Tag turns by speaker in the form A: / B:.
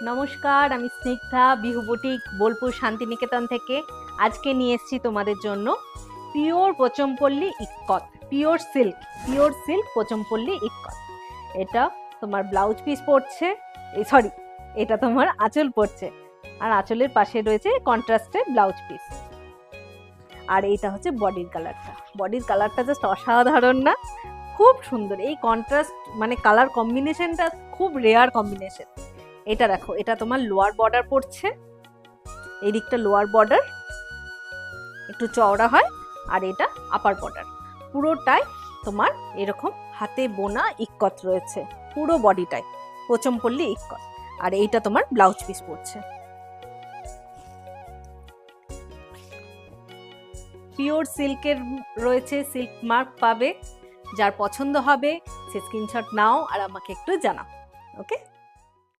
A: নমস্কার, আমি স্নিগ্ধা বিহু বুটিক বোলপুর শান্তিনিকেতন থেকে। আজকে নিয়ে এসেছি তোমাদের জন্য pure Pochampally Ikat, pure silk Pochampally Ikat. এটা তোমার ব্লাউজ পিস পড়ছে, সরি, এটা তোমার আঁচল পড়ছে, আর আঁচলের পাশে রয়েছে কন্ট্রাস্টের ব্লাউজ পিস। আর এইটা হচ্ছে বডির কালারটা জাস্ট অসাধারণ না? খুব সুন্দর এই কন্ট্রাস্ট, মানে কালার কম্বিনেশনটা খুব রেয়ার কম্বিনেশন। এটা দেখো, এটা তোমার লোয়ার বর্ডার পড়ছে, এই দিকটা লোয়ার বর্ডার একটু চওড়া হয়, আর এটা আপার বর্ডার। পুরোটাই তোমার এরকম হাতে বোনা ইক্কত রয়েছে, পুরো বডিটাই পোচমপল্লী ইক্কত। আর এইটা তোমার ব্লাউজ পিস পড়ছে। পিওর সিল্কের রয়েছে, সিল্ক মার্ক পাবে। যার পছন্দ হবে সে স্ক্রিনশট নাও আর আমাকে একটু জানাও। ওকে।